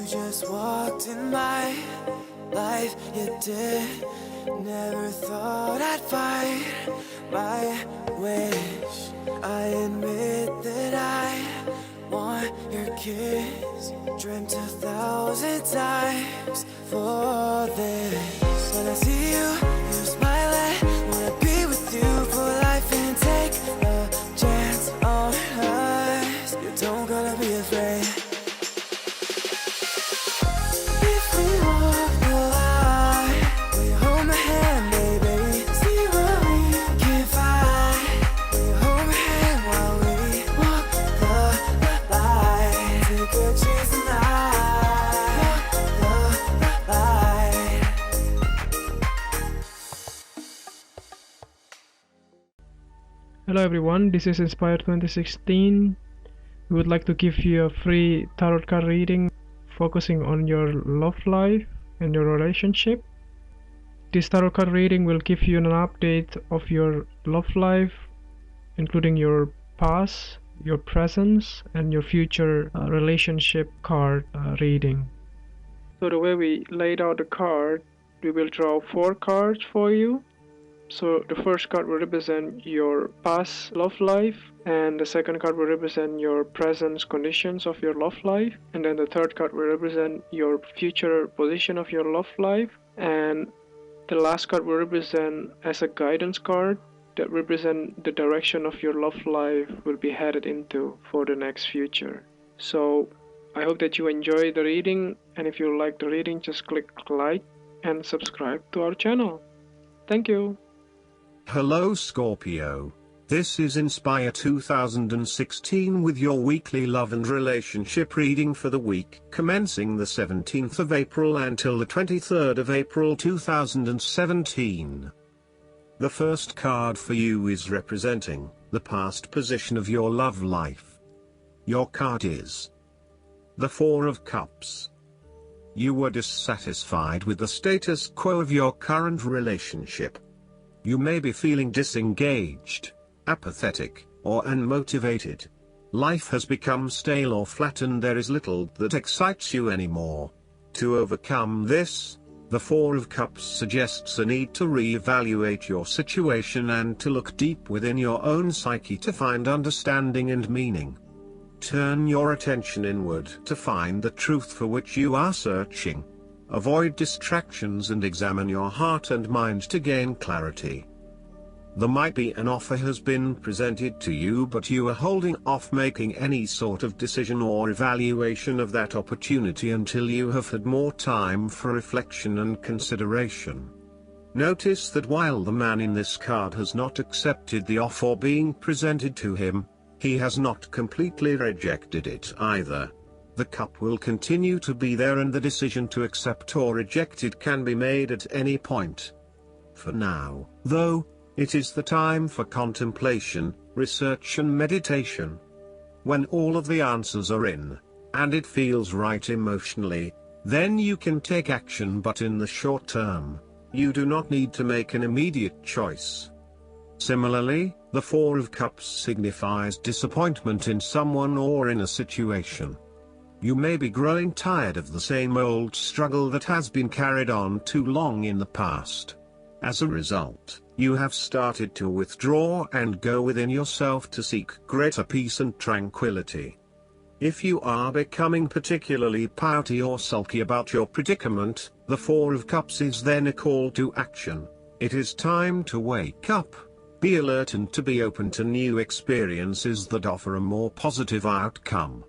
just walked in my life, you did. Never thought I'd find my wish. I admit that I want your kiss. Dreamt 1,000 times for this. When I see you, you smiling. Wanna be with you for life and take a chance on us. You don't gotta be afraid. Hello everyone, this is Inspire 2016. We would like to give you a free tarot card reading focusing on your love life and your relationship. This tarot card reading will give you an update of your love life, including your past, your present, and your future relationship card reading. So the way we laid out the card, we will draw 4 cards for you. So the first card will represent your past love life, and the second card will represent your present conditions of your love life, and then the third card will represent your future position of your love life, and the last card will represent as a guidance card that represent the direction of your love life will be headed into for the next future. So I hope that you enjoy the reading, and if you like the reading, just click like and subscribe to our channel. Thank you. Hello Scorpio, this is Inspire 2016 with your weekly love and relationship reading for the week commencing the 17th of April until the 23rd of April 2017. The first card for you is representing the past position of your love life. Your card is the 4 of Cups. You were dissatisfied with the status quo of your current relationship. You may be feeling disengaged, apathetic, or unmotivated. Life has become stale or flat and there is little that excites you anymore. To overcome this, the 4 of Cups suggests a need to re-evaluate your situation and to look deep within your own psyche to find understanding and meaning. Turn your attention inward to find the truth for which you are searching. Avoid distractions and examine your heart and mind to gain clarity. There might be an offer has been presented to you, but you are holding off making any sort of decision or evaluation of that opportunity until you have had more time for reflection and consideration. Notice that while the man in this card has not accepted the offer being presented to him, he has not completely rejected it either. The cup will continue to be there and the decision to accept or reject it can be made at any point. For now, though, it is the time for contemplation, research and meditation. When all of the answers are in, and it feels right emotionally, then you can take action, but in the short term, you do not need to make an immediate choice. Similarly, the 4 of Cups signifies disappointment in someone or in a situation. You may be growing tired of the same old struggle that has been carried on too long in the past. As a result, you have started to withdraw and go within yourself to seek greater peace and tranquility. If you are becoming particularly pouty or sulky about your predicament, the 4 of Cups is then a call to action. It is time to wake up, be alert and to be open to new experiences that offer a more positive outcome.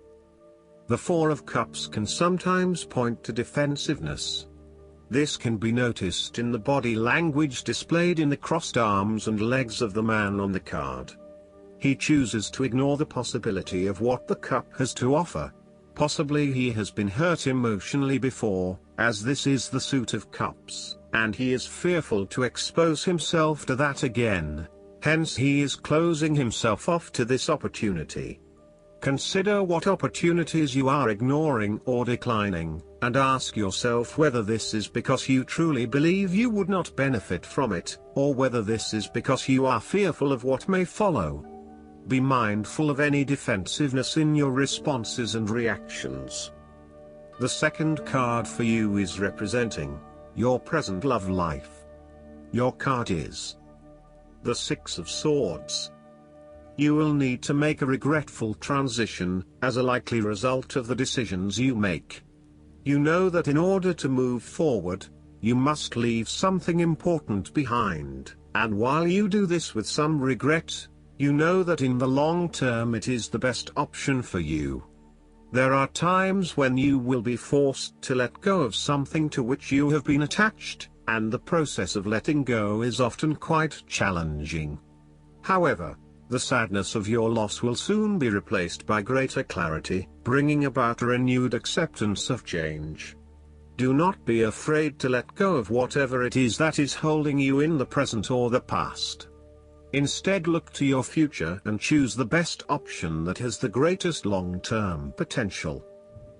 The 4 of Cups can sometimes point to defensiveness. This can be noticed in the body language displayed in the crossed arms and legs of the man on the card. He chooses to ignore the possibility of what the cup has to offer. Possibly he has been hurt emotionally before, as this is the suit of cups, and he is fearful to expose himself to that again. Hence he is closing himself off to this opportunity. Consider what opportunities you are ignoring or declining, and ask yourself whether this is because you truly believe you would not benefit from it, or whether this is because you are fearful of what may follow. Be mindful of any defensiveness in your responses and reactions. The second card for you is representing your present love life. Your card is the Six of Swords. You will need to make a regretful transition, as a likely result of the decisions you make. You know that in order to move forward, you must leave something important behind, and while you do this with some regret, you know that in the long term it is the best option for you. There are times when you will be forced to let go of something to which you have been attached, and the process of letting go is often quite challenging. However, the sadness of your loss will soon be replaced by greater clarity, bringing about a renewed acceptance of change. Do not be afraid to let go of whatever it is that is holding you in the present or the past. Instead, look to your future and choose the best option that has the greatest long-term potential.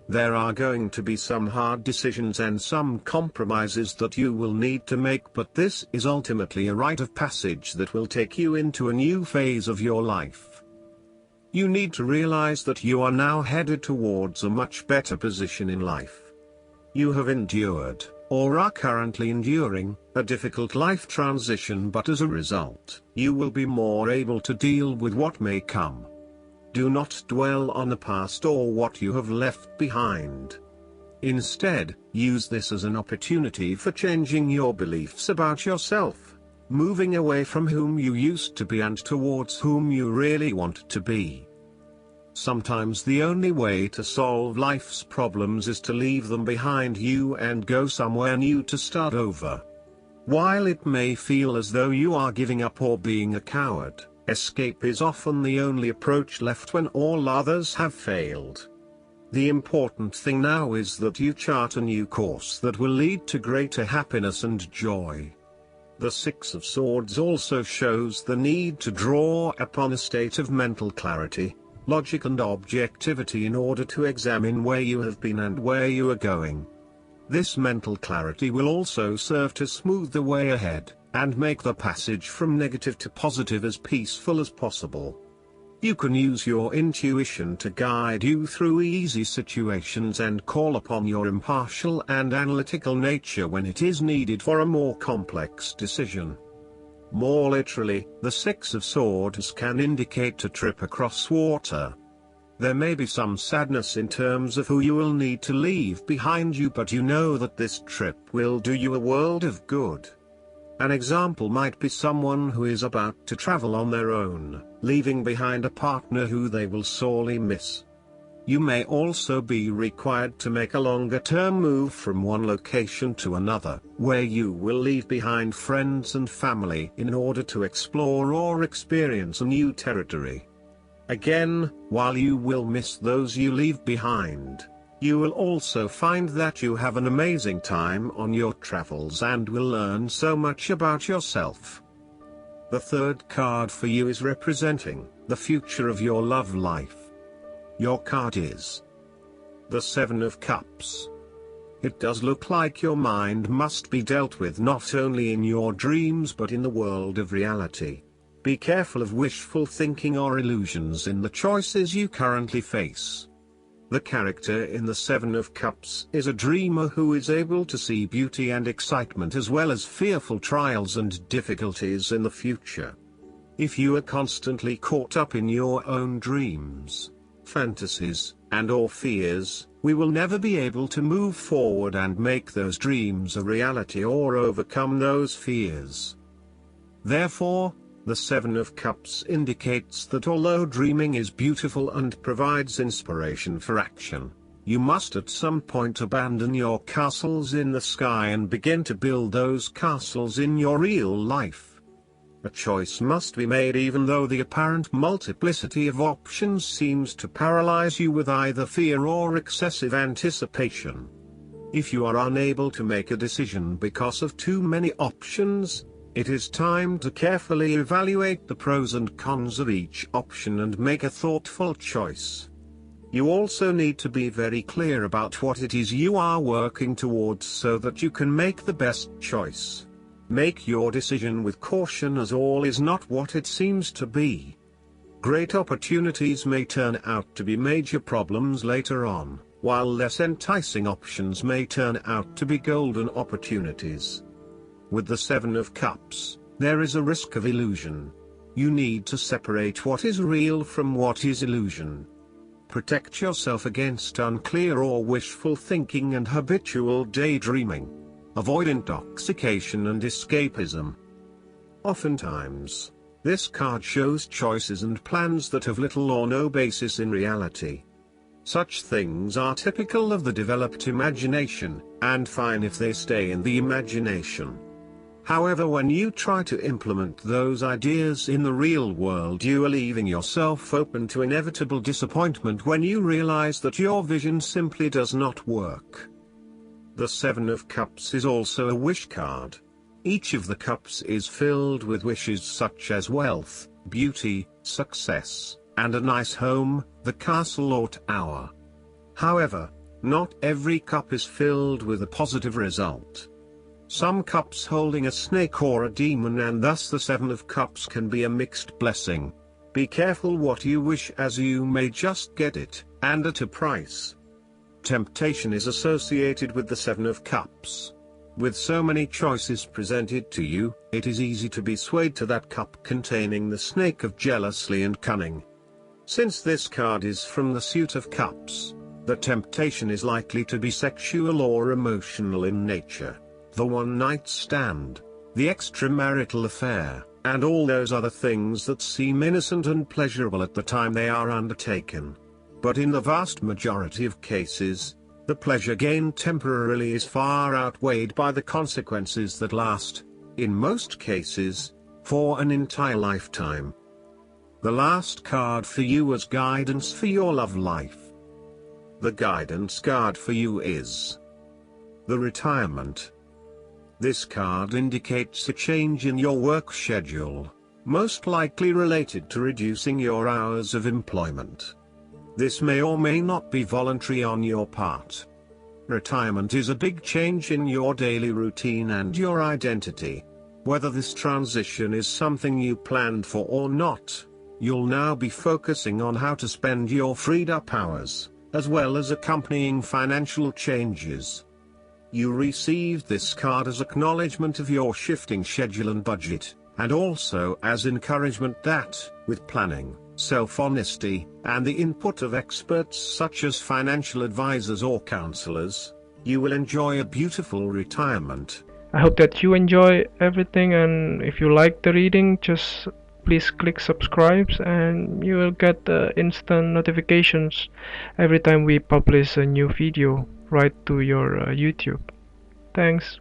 There are going to be some hard decisions and some compromises that you will need to make, but this is ultimately a rite of passage that will take you into a new phase of your life. You need to realize that you are now headed towards a much better position in life. You have endured, or are currently enduring, a difficult life transition, but as a result, you will be more able to deal with what may come. Do not dwell on the past or what you have left behind. Instead, use this as an opportunity for changing your beliefs about yourself, moving away from whom you used to be and towards whom you really want to be. Sometimes the only way to solve life's problems is to leave them behind you and go somewhere new to start over. While it may feel as though you are giving up or being a coward, escape is often the only approach left when all others have failed. The important thing now is that you chart a new course that will lead to greater happiness and joy. The Six of Swords also shows the need to draw upon a state of mental clarity, logic and objectivity in order to examine where you have been and where you are going. This mental clarity will also serve to smooth the way ahead, and make the passage from negative to positive as peaceful as possible. You can use your intuition to guide you through easy situations and call upon your impartial and analytical nature when it is needed for a more complex decision. More literally, the Six of Swords can indicate a trip across water. There may be some sadness in terms of who you will need to leave behind you, but you know that this trip will do you a world of good. An example might be someone who is about to travel on their own, leaving behind a partner who they will sorely miss. You may also be required to make a longer-term move from one location to another, where you will leave behind friends and family in order to explore or experience a new territory. Again, while you will miss those you leave behind, you will also find that you have an amazing time on your travels and will learn so much about yourself. The third card for you is representing the future of your love life. Your card is the Seven of Cups. It does look like your mind must be dealt with not only in your dreams but in the world of reality. Be careful of wishful thinking or illusions in the choices you currently face. The character in the Seven of Cups is a dreamer who is able to see beauty and excitement as well as fearful trials and difficulties in the future. If you are constantly caught up in your own dreams, fantasies, and/or fears, we will never be able to move forward and make those dreams a reality or overcome those fears. Therefore, the Seven of Cups indicates that although dreaming is beautiful and provides inspiration for action, you must at some point abandon your castles in the sky and begin to build those castles in your real life. A choice must be made even though the apparent multiplicity of options seems to paralyze you with either fear or excessive anticipation. If you are unable to make a decision because of too many options, it is time to carefully evaluate the pros and cons of each option and make a thoughtful choice. You also need to be very clear about what it is you are working towards so that you can make the best choice. Make your decision with caution, as all is not what it seems to be. Great opportunities may turn out to be major problems later on, while less enticing options may turn out to be golden opportunities. With the Seven of Cups, there is a risk of illusion. You need to separate what is real from what is illusion. Protect yourself against unclear or wishful thinking and habitual daydreaming. Avoid intoxication and escapism. Oftentimes, this card shows choices and plans that have little or no basis in reality. Such things are typical of the developed imagination, and fine if they stay in the imagination. However, when you try to implement those ideas in the real world, you are leaving yourself open to inevitable disappointment when you realize that your vision simply does not work. The Seven of Cups is also a wish card. Each of the cups is filled with wishes such as wealth, beauty, success, and a nice home, the castle or tower. However, not every cup is filled with a positive result. Some cups holding a snake or a demon, and thus the Seven of Cups can be a mixed blessing. Be careful what you wish, as you may just get it, and at a price. Temptation is associated with the Seven of Cups. With so many choices presented to you, it is easy to be swayed to that cup containing the snake of jealousy and cunning. Since this card is from the suit of cups, the temptation is likely to be sexual or emotional in nature. The one-night stand, the extramarital affair, and all those other things that seem innocent and pleasurable at the time they are undertaken. But in the vast majority of cases, the pleasure gained temporarily is far outweighed by the consequences that last, in most cases, for an entire lifetime. The last card for you is guidance for your love life. The guidance card for you is the Retirement. This card indicates a change in your work schedule, most likely related to reducing your hours of employment. This may or may not be voluntary on your part. Retirement is a big change in your daily routine and your identity. Whether this transition is something you planned for or not, you'll now be focusing on how to spend your freed up hours, as well as accompanying financial changes. You received this card as acknowledgement of your shifting schedule and budget, and also as encouragement that, with planning, self-honesty, and the input of experts such as financial advisors or counselors, you will enjoy a beautiful retirement. I hope that you enjoy everything, and if you like the reading, just please click subscribe and you will get instant notifications every time we publish a new video right to your YouTube. Thanks.